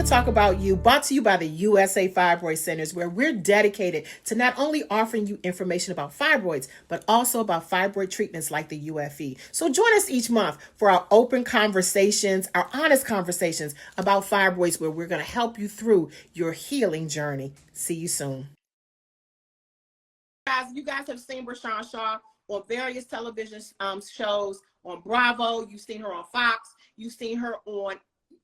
to talk about you, brought to you by the USA Fibroid Centers, where we're dedicated to not only offering you information about fibroids, but also about fibroid treatments like the UFE. So join us each month for our open conversations, our honest conversations about fibroids, where we're going to help you through your healing journey. See you soon. Guys, you guys have seen Bershan Shaw on various television shows, on Bravo. You've seen her on Fox. You've seen her on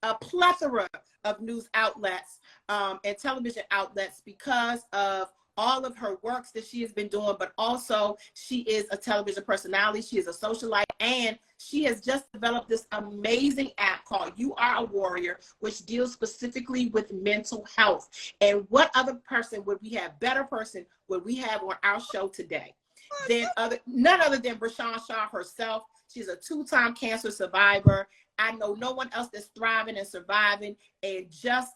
a plethora of news outlets and television outlets because of all of her works that she has been doing, but also she is a television personality. She is a socialite, and she has just developed this amazing app called You Are a Warrior, which deals specifically with mental health. And what other person would we have, better person would we have on our show today than none other than Bershan Shaw herself. She's a 2-time cancer survivor. I know no one else that's thriving and surviving and just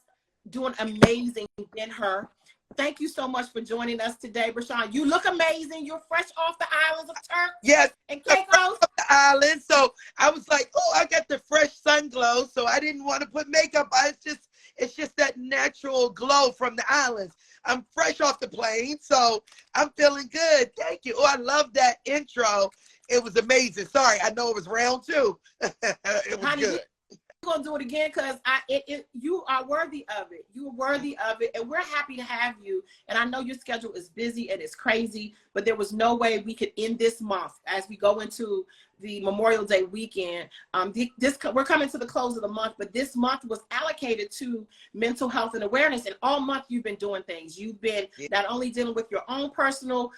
doing amazing than her. Thank you so much for joining us today, Bershan. You look amazing. You're fresh off the islands of Turk. Yes, and Caicos. The island. So I was like, oh, I got the fresh sun glow, so I didn't want to put makeup on. It's just that natural glow from the islands. I'm fresh off the plane, so I'm feeling good. Thank you. Oh, I love that intro. It was amazing. Sorry, I know it was round 2. It was good. We're gonna do it again because you are worthy of it. You are worthy of it, and we're happy to have you. And I know your schedule is busy and it's crazy, but there was no way we could end this month as we go into the Memorial Day weekend. We're coming to the close of the month, but this month was allocated to mental health and awareness. And all month you've been doing things. You've been not only dealing with your own personal,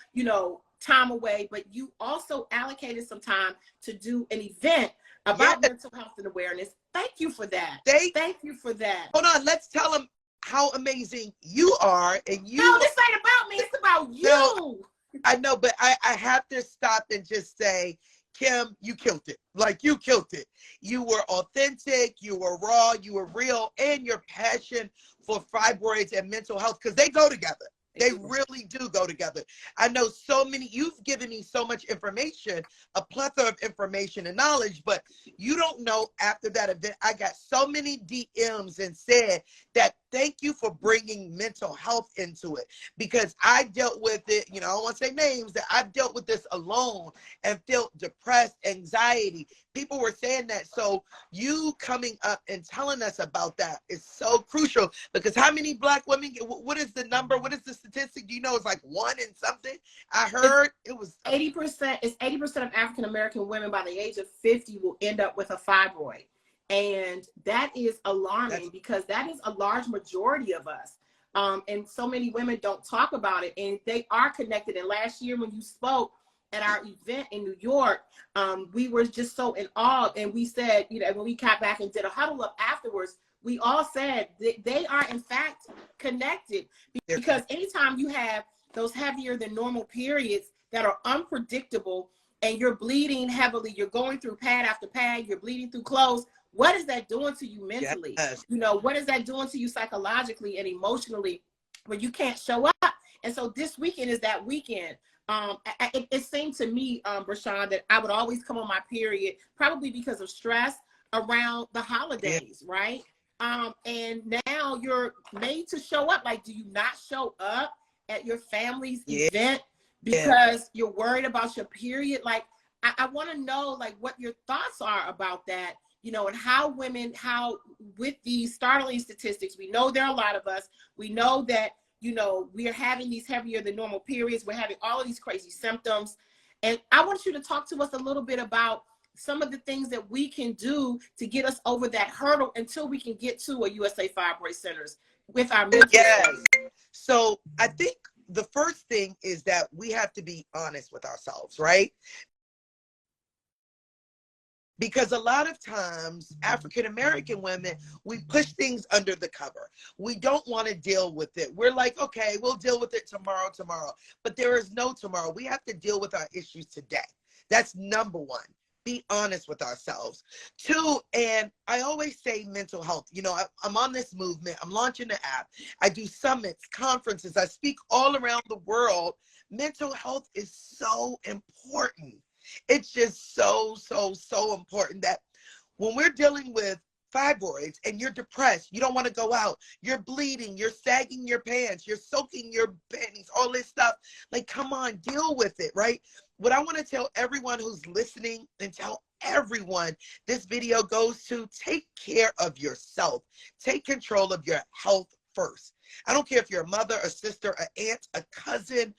time away, but you also allocated some time to do an event about mental health and awareness. Thank you for that. Thank you for that. Hold on, let's tell them how amazing you are. And you. No, this ain't about me. It's about you. No, I know, but I have to stop and just say, Kym, you killed it. Like, you killed it. You were authentic, you were raw, you were real, and your passion for fibroids and mental health, because they go together. They really do go together. I know so many, you've given me so much information, a plethora of information and knowledge, but you don't know, after that event, I got so many DMs and said that thank you for bringing mental health into it, because I dealt with it, I don't want to say names, that I've dealt with this alone and felt depressed, anxiety. People were saying that. So you coming up and telling us about that is so crucial, because how many Black women, what is the number? What is the statistic? Do you know? It's like 1 in something. I heard it was 80%. It's 80% of African American women by the age of 50 will end up with a fibroid. And that is alarming, because that is a large majority of us. And so many women don't talk about it, and they are connected. And last year when you spoke at our event in New York, we were just so in awe. And we said, when we got back and did a huddle up afterwards, we all said that they are in fact connected, because anytime you have those heavier than normal periods that are unpredictable and you're bleeding heavily, you're going through pad after pad, you're bleeding through clothes, what is that doing to you mentally? Yes. What is that doing to you psychologically and emotionally when you can't show up? And so this weekend is that weekend. It seemed to me, Bershan, that I would always come on my period, probably because of stress, around the holidays, right? And now you're made to show up. Like, do you not show up at your family's event because you're worried about your period? Like, I want to know, like, what your thoughts are about that, and how women, with these startling statistics, we know there are a lot of us, we know that, we are having these heavier than normal periods, we're having all of these crazy symptoms. And I want you to talk to us a little bit about some of the things that we can do to get us over that hurdle until we can get to a USA Fibroid Centers with our mental health. So I think the first thing is that we have to be honest with ourselves, right? Because a lot of times, African-American women, we push things under the cover. We don't want to deal with it. We're like, okay, we'll deal with it tomorrow. But there is no tomorrow. We have to deal with our issues today. That's number 1. Be honest with ourselves. 2, and I always say mental health. I'm on this movement. I'm launching an app. I do summits, conferences. I speak all around the world. Mental health is so important. It's just so important that when we're dealing with fibroids and you're depressed, you don't want to go out, you're bleeding, you're sagging your pants, you're soaking your panties, all this stuff, like, come on, deal with it, right? What I want to tell everyone who's listening, and tell everyone this video goes to: take care of yourself. Take control of your health first. I don't care if you're a mother, a sister, an aunt, a cousin,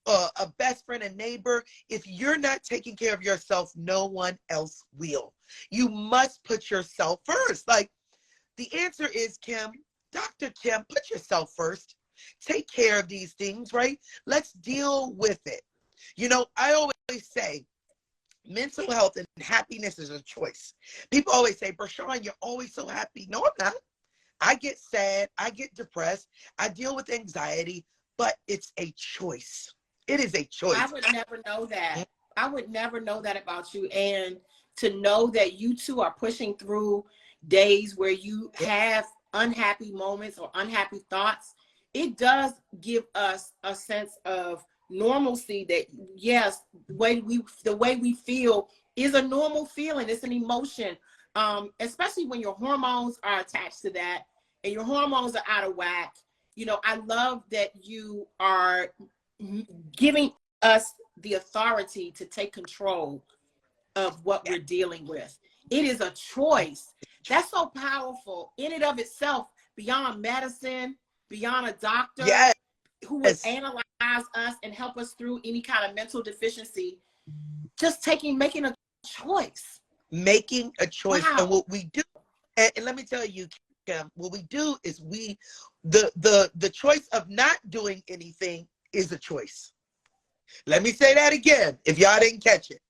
a best friend, a neighbor. If you're not taking care of yourself, no one else will. You must put yourself first. Like, the answer is, Kym, Dr. Kym, put yourself first. Take care of these things, right? Let's deal with it. You know, I always say mental health and happiness is a choice. People always say, Bershan, you're always so happy. No, I'm not. I get sad. I get depressed. I deal with anxiety, but it's a choice. It is a choice. I would never know that. I would never know that about you. And to know that you two are pushing through days where you have unhappy moments or unhappy thoughts, it does give us a sense of normalcy that, yes, the way we feel is a normal feeling. It's an emotion, especially when your hormones are attached to that and your hormones are out of whack. You know, I love that you are giving us the authority to take control of what we're dealing with. It is a choice. That's so powerful in and of itself, beyond medicine, beyond a doctor who would analyze us and help us through any kind of mental deficiency. Just making a choice. Making a choice. Wow. And what we do, and let me tell you, Kym, what we do is the choice of not doing anything is a choice. Let me say that again, if y'all didn't catch it.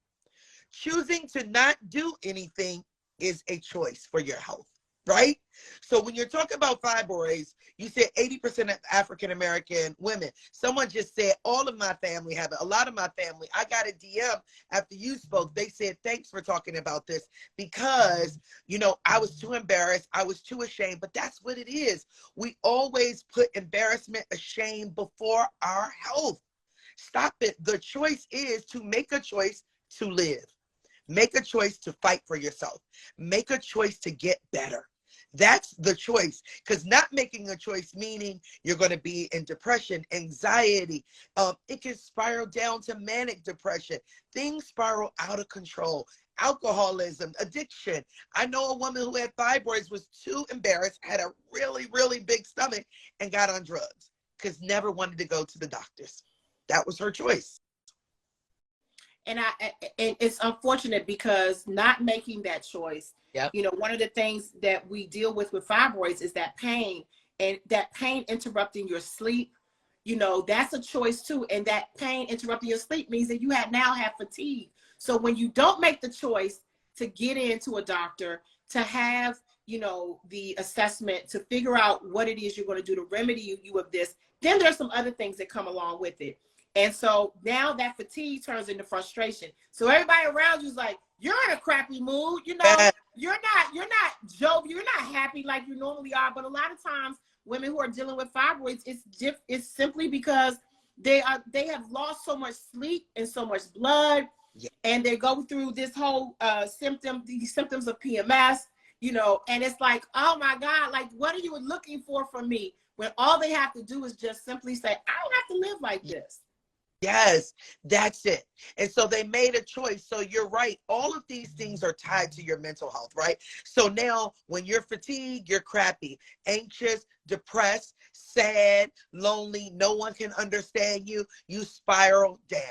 Choosing to not do anything is a choice for your health, right? So when you're talking about fibroids, you said 80% of African-American women. Someone just said all of my family have it. A lot of my family. I got a DM after you spoke. They said, thanks for talking about this, because, you know, I was too embarrassed. I was too ashamed, but that's what it is. We always put embarrassment, shame before our health. Stop it. The choice is to make a choice to live. Make a choice to fight for yourself. Make a choice to get better. That's the choice. Because not making a choice, meaning you're going to be in depression, anxiety. It can spiral down to manic depression. Things spiral out of control. Alcoholism, addiction. I know a woman who had fibroids, was too embarrassed, had a really, really big stomach, and got on drugs because never wanted to go to the doctors. That was her choice. And it's unfortunate, because not making that choice, you know, one of the things that we deal with fibroids is that pain, and that pain interrupting your sleep. You know, that's a choice too. And that pain interrupting your sleep means that you now have fatigue. So when you don't make the choice to get into a doctor, to have, you know, the assessment, to figure out what it is you're going to do to remedy you of this, then there's some other things that come along with it. And so now that fatigue turns into frustration. So everybody around you is like, you're in a crappy mood. You know, you're not happy like you normally are. But a lot of times women who are dealing with fibroids, it's simply because they have lost so much sleep and so much blood. And they go through this whole these symptoms of PMS, you know, and it's like, oh my God, like, what are you looking for from me? When all they have to do is just simply say, I don't have to live like this. Yes, that's it. And so they made a choice. So you're right. All of these things are tied to your mental health, right? So now when you're fatigued, you're crappy, anxious, depressed, sad, lonely, no one can understand you, you spiral down.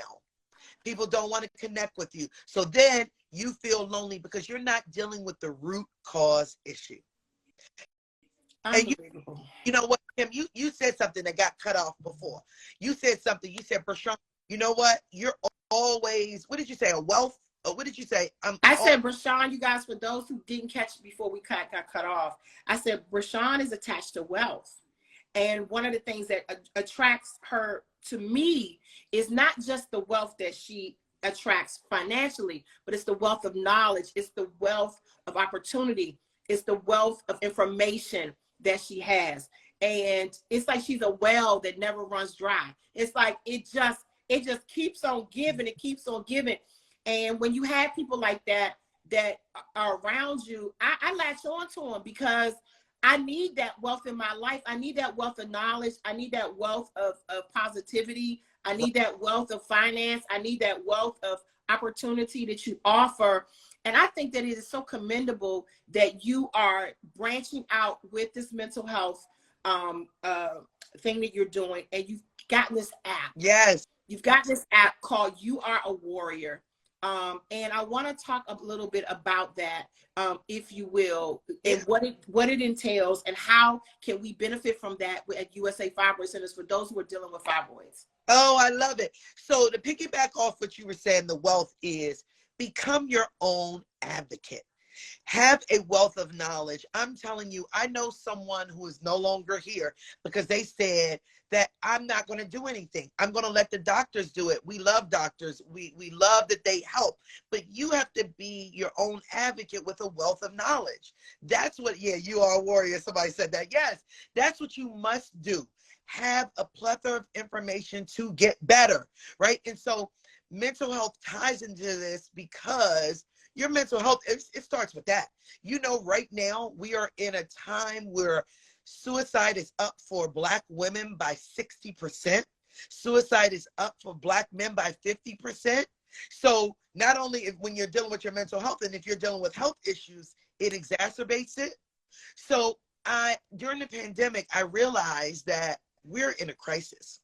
People don't want to connect with you. So then you feel lonely because you're not dealing with the root cause issue. And you know what, Kym, you said something that got cut off before. You said something. You said, Bershan, you know what? You're always, what did you say? A wealth? Or what did you say? I said, Bershan, you guys, for those who didn't catch it before we got cut off, I said, Bershan is attached to wealth. And one of the things that attracts her to me is not just the wealth that she attracts financially, but it's the wealth of knowledge. It's the wealth of opportunity. It's the wealth of information that she has. And it's like she's a well that never runs dry. It's like it just keeps on giving. It keeps on giving. And when you have people like that, that are around you, I latch on to them because I need that wealth in my life. I need that wealth of knowledge. I need that wealth of positivity. I need that wealth of finance. I need that wealth of opportunity that you offer. And I think that it is so commendable that you are branching out with this mental health thing that you're doing. And you've gotten this app. Yes. You've got this app called You Are a Warrior. And I want to talk a little bit about that, if you will, and what it entails and how can we benefit from that at USA Fibroid Centers for those who are dealing with fibroids. Oh, I love it. So to piggyback off what you were saying, the wealth is become your own advocate. Have a wealth of knowledge. I'm telling you, I know someone who is no longer here because they said that I'm not going to do anything. I'm going to let the doctors do it. We love doctors. We love that they help. But you have to be your own advocate with a wealth of knowledge. That's what, yeah, you are a warrior. Somebody said that. Yes, that's what you must do. Have a plethora of information to get better, right? And so mental health ties into this because your mental health, it starts with that. You know, right now we are in a time where suicide is up for Black women by 60%. Suicide is up for Black men by 50%. So not only when you're dealing with your mental health, and if you're dealing with health issues, it exacerbates it. So during the pandemic, I realized that we're in a crisis.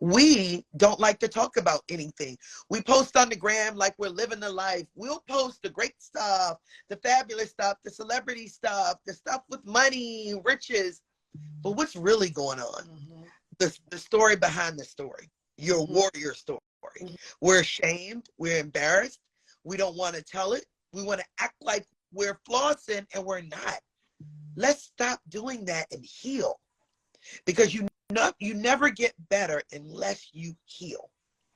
We don't like to talk about anything. We post on the gram like we're living the life. We'll post the great stuff, the fabulous stuff, the celebrity stuff, the stuff with money, riches. But what's really going on? Mm-hmm. The story behind the story, your warrior story. Mm-hmm. We're ashamed. We're embarrassed. We don't want to tell it. We want to act like we're flossing and we're not. Let's stop doing that and heal. Because you never get better unless you heal.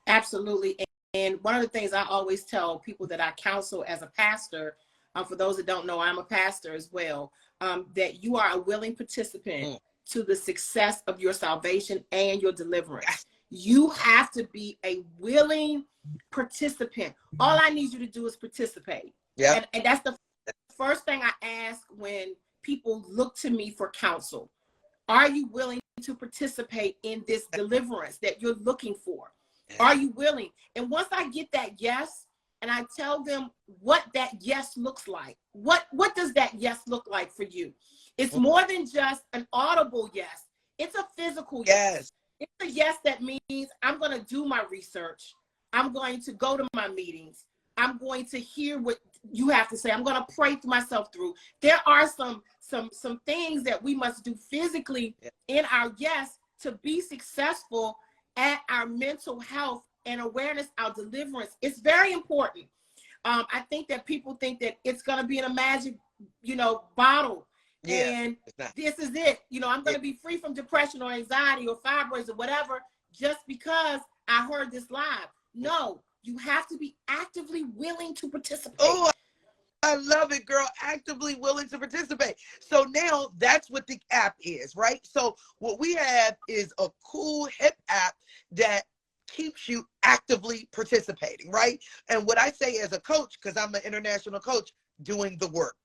Absolutely. And one of the things I always tell people that I counsel as a pastor, for those that don't know, I'm a pastor as well, that you are a willing participant to the success of your salvation and your deliverance. You have to be a willing participant. All I need you to do is participate. Yeah. And that's the first thing I ask when people look to me for counsel. Are you willing to participate in this deliverance that you're looking for? Are you willing? And once I get that yes, and I tell them what that yes looks like, what does that yes look like for you? It's more than just an audible yes. It's a physical yes. It's a yes that means I'm going to do my research. I'm going to go to my meetings. I'm going to hear what you have to say. I'm going to pray myself through. There are some things that we must do physically in our yes to be successful at our mental health and awareness, our deliverance. It's very important. I think that people think that it's going to be in a magic, bottle. And this is it. I'm going to be free from depression or anxiety or fibroids or whatever just because I heard this live. No, you have to be actively willing to participate. Oh, I love it, girl. Actively willing to participate. So now that's what the app is, right? So what we have is a cool, hip app that keeps you actively participating, right? And what I say as a coach, because I'm an international coach, doing the work.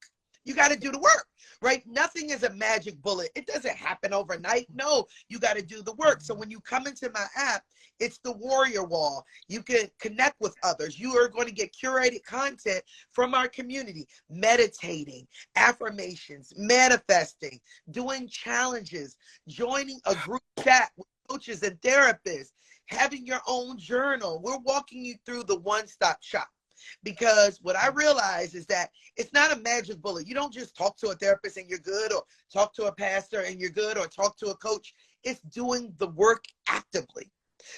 You got to do the work, right? Nothing is a magic bullet. It doesn't happen overnight. No, you got to do the work. So when you come into my app, it's the warrior wall. You can connect with others. You are going to get curated content from our community, meditating, affirmations, manifesting, doing challenges, joining a group chat with coaches and therapists, having your own journal. We're walking you through the one-stop shop. Because what I realize is that it's not a magic bullet. You don't just talk to a therapist and you're good, or talk to a pastor and you're good, or talk to a coach. It's doing the work actively.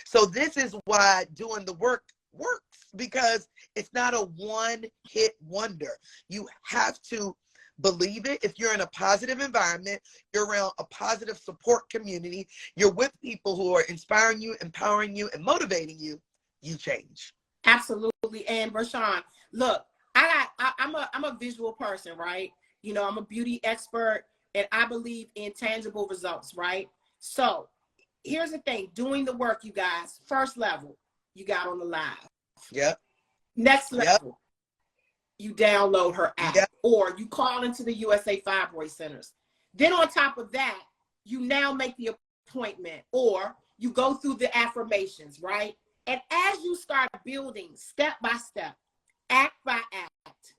So this is why doing the work works, because it's not a one-hit wonder. You have to believe it. If you're in a positive environment, you're around a positive support community, you're with people who are inspiring you, empowering you, and motivating you, you change. Absolutely. And Bershan, look, I'm a visual person, right? I'm a beauty expert, and I believe in tangible results, right? So here's the thing, doing the work, you guys. First level, you got on the live. Yep. Next level, you download her app, Yeah. or you call into the USA Fibroid Centers. Then on top of that, you now make the appointment, or you go through the affirmations, right? And as you start building step by step, act by act,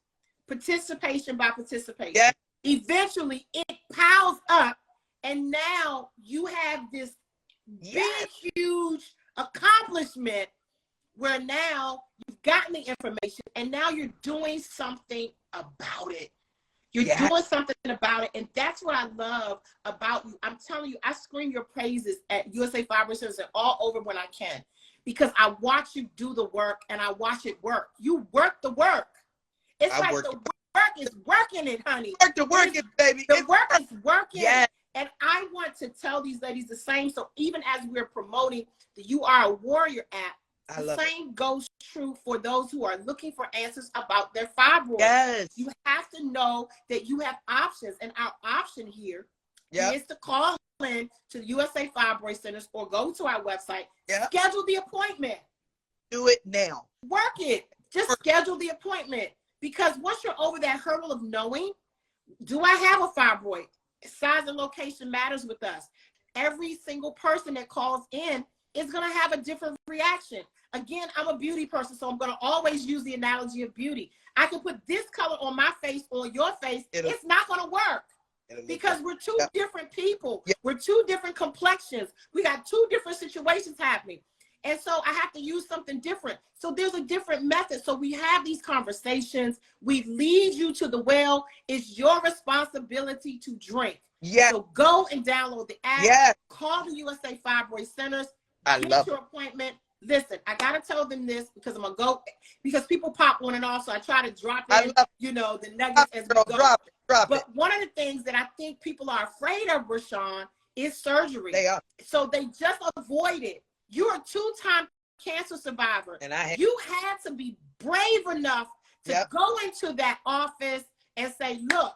participation by participation, Yeah. eventually it piles up, and now you have this Yes. big, huge accomplishment where now you've gotten the information and now you're doing something about it. You're Yes. doing something about it. And that's what I love about you. I'm telling you, I scream your praises at USA Fibroid Centers and all over when I can, because I watch you do the work and I watch it work. You work the work. It's like the work is working it, honey. Work the work, baby. The work is working. Yes. And I want to tell these ladies the same. So even as we're promoting the You Are a Warrior app, the same goes true for those who are looking for answers about their fibroids. Yes. You have to know that you have options. And our option here is to call in to the USA Fibroid Centers or go to our website, schedule the appointment. Do it now. Work it. Just schedule the appointment. Because once you're over that hurdle of knowing, do I have a fibroid? Size and location matters with us. Every single person that calls in is going to have a different reaction. Again, I'm a beauty person, so I'm going to always use the analogy of beauty. I can put this color on my face, on your face. It's not going to work because we're two different people. We're two different complexions. We got two different situations happening. And so I have to use something different. So there's a different method. So we have these conversations. We lead you to the well. It's your responsibility to drink. Yes. So go and download the app. Yes. Call the USA Fibroid Centers. Get your appointment. Listen, I got to tell them this because I'm going to go, because people pop on and off. So I try to drop in, the nuggets as we go. Drop it. But one of the things that I think people are afraid of, Bershan, is surgery. They are. So they just avoid it. You're a two-time cancer survivor. And you had to be brave enough to go into that office and say, look,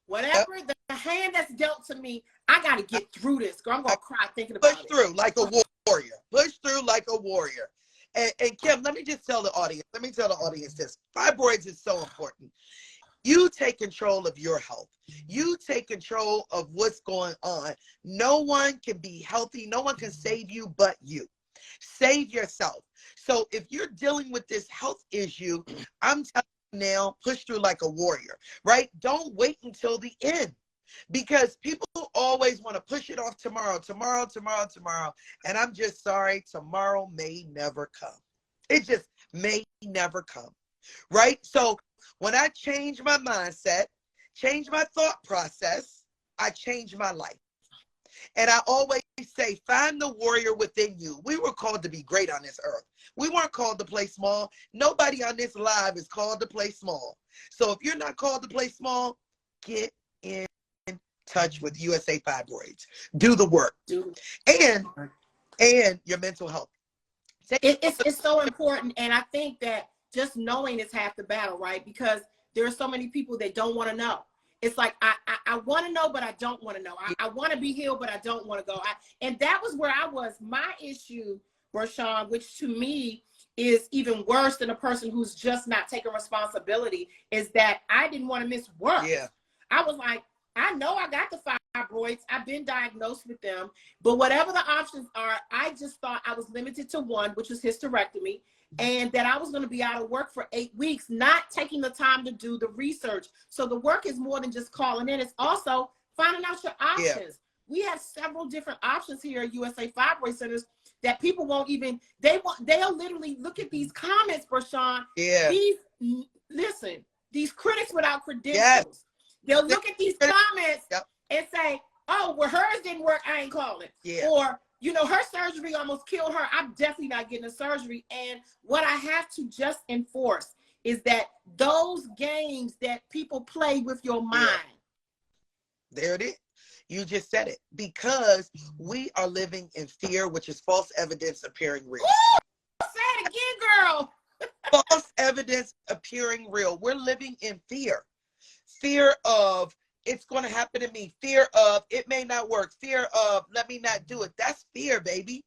whatever the hand that's dealt to me, I got to get through this. Girl, I'm going to cry thinking about it. Push through like a warrior. Push through like a warrior. And Kym, let me just tell the audience. Let me tell the audience this. Fibroids is so important. You take control of your health. You take control of what's going on. No one can be healthy. No one can save you but you. Save yourself. So if you're dealing with this health issue, I'm telling you now, push through like a warrior, right? Don't wait until the end, because people always want to push it off tomorrow. And I'm just sorry, tomorrow may never come. It just may never come, right? So when I change my mindset, change my thought process, I change my life. And I always say, find the warrior within you. We were called to be great on this earth. We weren't called to play small. Nobody on this live is called to play small. So if you're not called to play small, get in touch with USA Fibroids. Do the work. And your mental health. It's so important. And I think that just knowing is half the battle, right? Because there are so many people that don't want to know. It's like, I want to know, but I don't want to know. I want to be healed, but I don't want to go. And that was where I was. My issue, Bershan, which to me is even worse than a person who's just not taking responsibility, is that I didn't want to miss work. Yeah. I was like, I know I got the fibroids. I've been diagnosed with them. But whatever the options are, I just thought I was limited to one, which was hysterectomy. And that I was going to be out of work for 8 weeks, not taking the time to do the research. So the work is more than just calling in. It's also finding out your options. Yeah. We have several different options here at USA Fibroid Centers that people won't even, they'll literally look at these comments, Bershan. Yeah. These critics without credentials. They'll look at these comments and say, oh, well, hers didn't work, I ain't calling. Yeah. Or, her surgery almost killed her. I'm definitely not getting a surgery. And what I have to just enforce is that those games that people play with your mind. There it is. You just said it. Because we are living in fear, which is false evidence appearing real. Ooh, say it again, girl. False evidence appearing real. We're living in fear. Fear of it's going to happen to me. Fear of it may not work. Fear of let me not do it. That's fear, baby.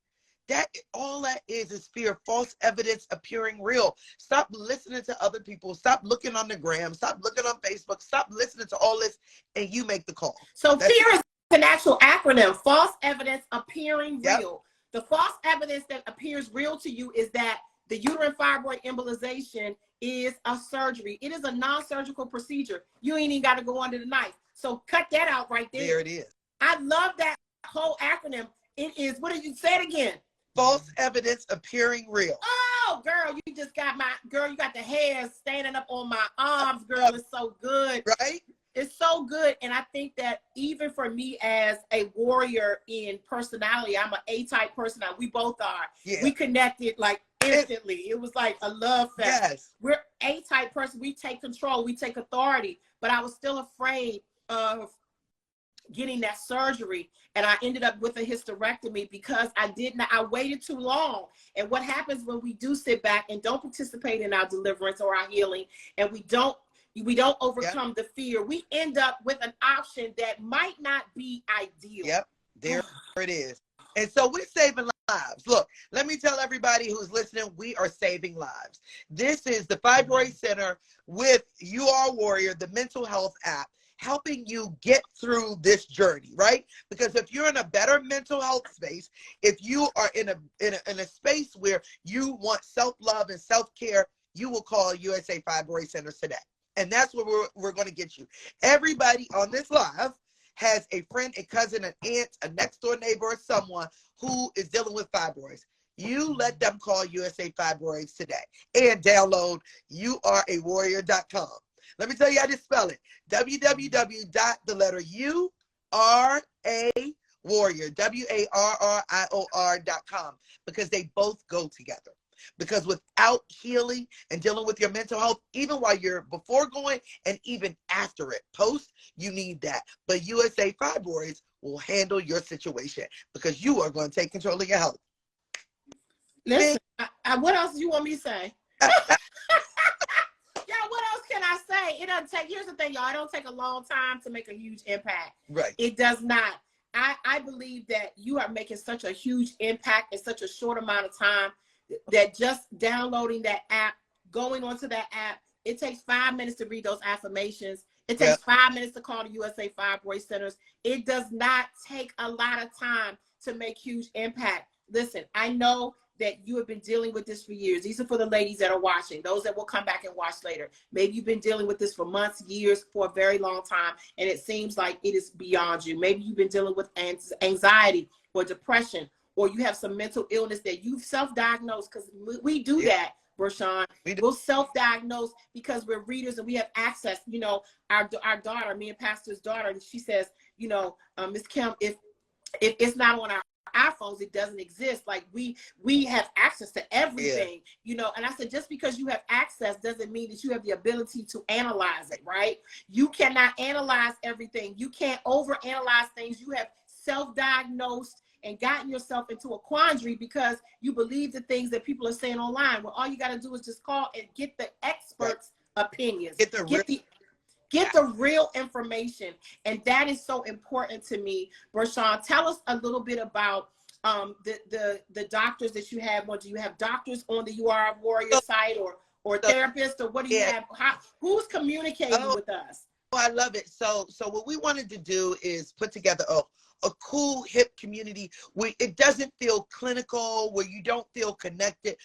That all that is fear, false evidence appearing real. Stop listening to other people. Stop looking on the gram. Stop looking on Facebook. Stop listening to all this, and you make the call. So fear is an actual acronym. False evidence appearing Yep. real. The false evidence that appears real to you is that the uterine fibroid embolization is a surgery. It is a non-surgical procedure. You ain't even got to go under the knife. So cut that out right there. There it is. I love that whole acronym. It is, what did you say it again? False evidence appearing real. Oh, girl, you just got you got the hairs standing up on my arms, girl. It's so good. Right? It's so good. And I think that even for me as a warrior in personality, I'm an A-type personality. We both are. Yeah. We connected like instantly. It was like a love fest. Yes. We're A-type person. We take control. We take authority. But I was still afraid of getting that surgery, and I ended up with a hysterectomy because I waited too long. And what happens when we do sit back and don't participate in our deliverance or our healing, and we don't overcome the fear, we end up with an option that might not be ideal. Yep, there it is. And so we're saving lives. Look, let me tell everybody who's listening, we are saving lives. This is the Fibroid Center with URAWARRIOR, the mental health app, helping you get through this journey, right? Because if you're in a better mental health space, if you are in a space where you want self-love and self-care, you will call USA Fibroid Center today. And that's where we're going to get you. Everybody on this live has a friend, a cousin, an aunt, a next door neighbor, or someone who is dealing with fibroids. You let them call USA Fibroids today and download URAWARRIOR.com. Let me tell you how to spell it. www.WARRIOR.com, because they both go together. Because without healing and dealing with your mental health, even while you're before going and even after it, post, you need that. But USA Fibroids will handle your situation because you are going to take control of your health. Listen, what else do you want me to say? Yeah, what else can I say? It doesn't take, here's the thing, y'all, it don't take a long time to make a huge impact. Right. It does not. I believe that you are making such a huge impact in such a short amount of time that just downloading that app, going onto that app, it takes 5 minutes to read those affirmations. It takes 5 minutes to call the USA Fibroid Centers. It does not take a lot of time to make huge impact. Listen, I know that you have been dealing with this for years. These are for the ladies that are watching, those that will come back and watch later. Maybe you've been dealing with this for months, years, for a very long time, and it seems like it is beyond you. Maybe you've been dealing with anxiety or depression, or you have some mental illness that you've self-diagnosed, because we do that, Bershan. We'll self-diagnose because we're readers and we have access. You know, our daughter, me and Pastor's daughter, and she says, you know, Miss Kym, if it's not on our iPhones, it doesn't exist. Like we have access to everything, you know. And I said, just because you have access doesn't mean that you have the ability to analyze it, right? You cannot analyze everything. You can't overanalyze things. You have self-diagnosed and gotten yourself into a quandary because you believe the things that people are saying online. Well, all you got to do is just call and get the experts' opinions. Get the real information. And that is so important to me. Bershan, tell us a little bit about the doctors that you have. Do you have doctors on the URAWARRIOR site or therapists, or what do you have? Who's communicating with us? Oh, I love it. So what we wanted to do is put together a cool, hip community where it doesn't feel clinical, where you don't feel connected.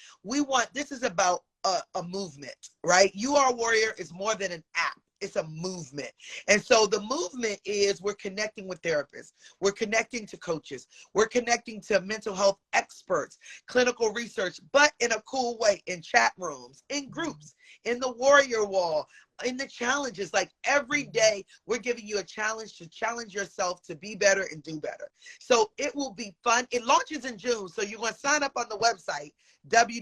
This is about a movement, right? URAWARRIOR is more than an app. It's a movement. And so the movement is we're connecting with therapists. We're connecting to coaches. We're connecting to mental health experts, clinical research, but in a cool way, in chat rooms, in groups, in the warrior wall, in the challenges. Like every day, we're giving you a challenge to challenge yourself to be better and do better. So it will be fun. It launches in June. So you're going to sign up on the website, let me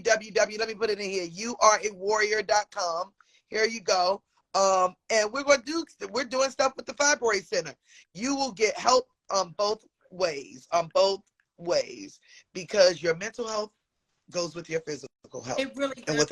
put it in here, URAWARRIOR.com. Here you go. And we're doing stuff with the Fibroid Center. You will get help on both ways, because your mental health goes with your physical health. It really does.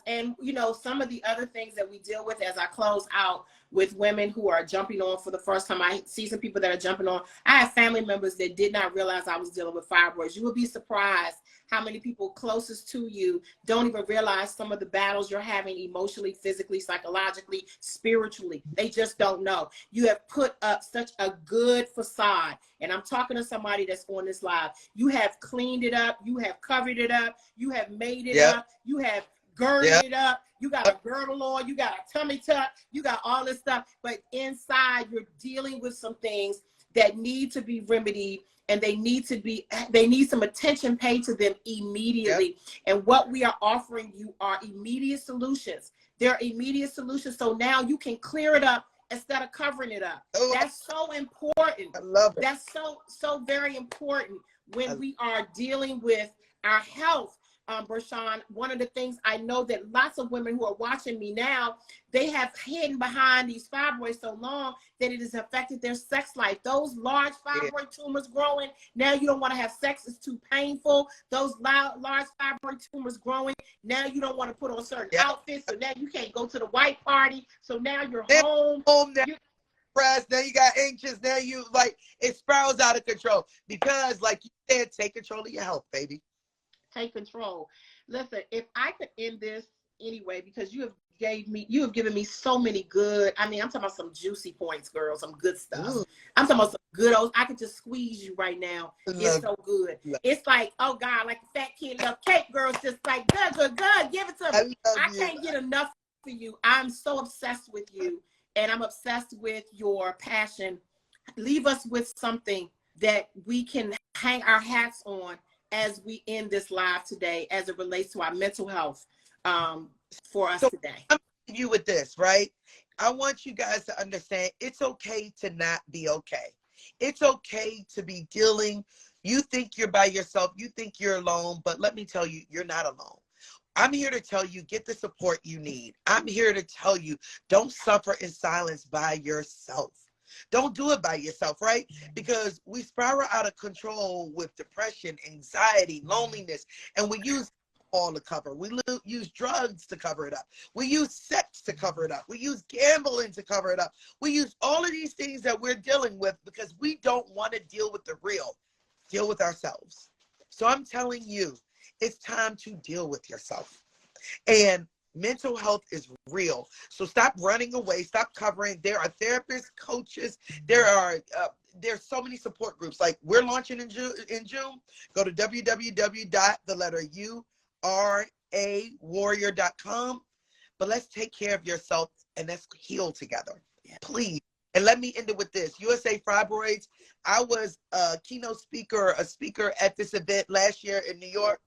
And you know, some of the other things that we deal with as I close out, with women who are jumping on for the first time. I see some people that are jumping on. I have family members that did not realize I was dealing with fibroids. You will be surprised how many people closest to you don't even realize some of the battles you're having emotionally, physically, psychologically, spiritually. They just don't know. You have put up such a good facade. And I'm talking to somebody that's on this live. You have cleaned it up. You have covered it up. You have made it up. You have girded it up. You got a girdle on. You got a tummy tuck. You got all this stuff. But inside, you're dealing with some things that need to be remedied, and they need some attention paid to them immediately. And what we are offering you are immediate solutions. They're immediate solutions. So now you can clear it up instead of covering it up. That's so important. I love it. That's so very important when we are dealing with our health. Bershan, one of the things I know that lots of women who are watching me now, they have hidden behind these fibroids so long that it has affected their sex life. Those large fibroid tumors growing, now you don't want to have sex, it's too painful. Those large fibroid tumors growing, now you don't want to put on certain outfits, so now you can't go to the white party, so now you're home. Now you got anxious, now you like, it spirals out of control because like you said, take control of your health, baby. Take control. Listen, if I could end this anyway, because you have given me so many good, I'm talking about some juicy points, girl, some good stuff. I'm talking about some good old, I could just squeeze you right now. It's so good. It's like, oh God, like a fat kid love cake, girls, just like, good, give it to me. I can't get enough for you. I'm so obsessed with you, and I'm obsessed with your passion. Leave us with something that we can hang our hats on as we end this live today, as it relates to our mental health for us today. I'm you with this, right? I want you guys to understand it's okay to not be okay. It's okay to be dealing. You think you're by yourself. You think you're alone, but let me tell you, you're not alone. I'm here to tell you, get the support you need. I'm here to tell you, don't suffer in silence by yourself. Don't do it by yourself, right? Because we spiral out of control with depression, anxiety, loneliness, and we use all to cover. We use drugs to cover it up. We use sex to cover it up. We use gambling to cover it up. We use all of these things that we're dealing with because we don't want to deal with the real, deal with ourselves. So I'm telling you, it's time to deal with yourself. And mental health is real. So stop running away. Stop covering. There are therapists, coaches. There's so many support groups. Like we're launching in June. Go to www.urawwarrior.com. But let's take care of yourself and let's heal together. Please. And let me end it with this. USA Fibroids. I was a keynote speaker, a speaker at this event last year in New York.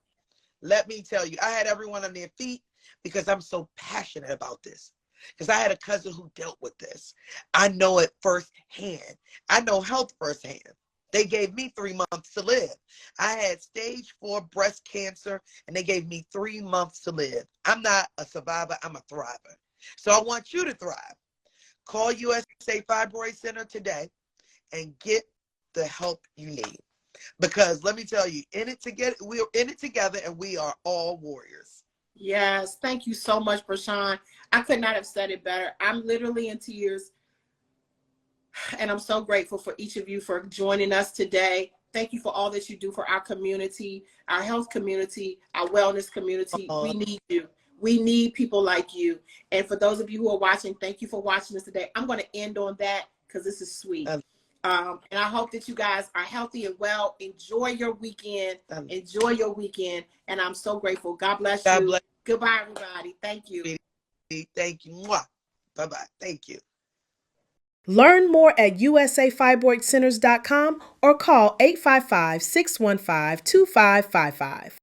Let me tell you, I had everyone on their feet because I'm so passionate about this. Because I had a cousin who dealt with this. I know it firsthand. I know health firsthand. They gave me 3 months to live. I had stage 4 breast cancer, and they gave me 3 months to live. I'm not a survivor. I'm a thriver. So I want you to thrive. Call USA Fibroid Center today and get the help you need. Because let me tell you, we're in it together, and we are all warriors. Yes, thank you so much, Bershan. I could not have said it better. I'm literally in tears, and I'm so grateful for each of you for joining us today. Thank you for all that you do for our community, our health community, our wellness community. We need you. We need people like you. And for those of you who are watching, thank you for watching us today. I'm going to end on that because this is sweet. And I hope that you guys are healthy and well. Enjoy your weekend. Enjoy your weekend. And I'm so grateful. God bless you. Bless. Goodbye, everybody. Thank you. Thank you. Bye-bye. Thank you. Learn more at usafibroidcenters.com or call 855-615-2555.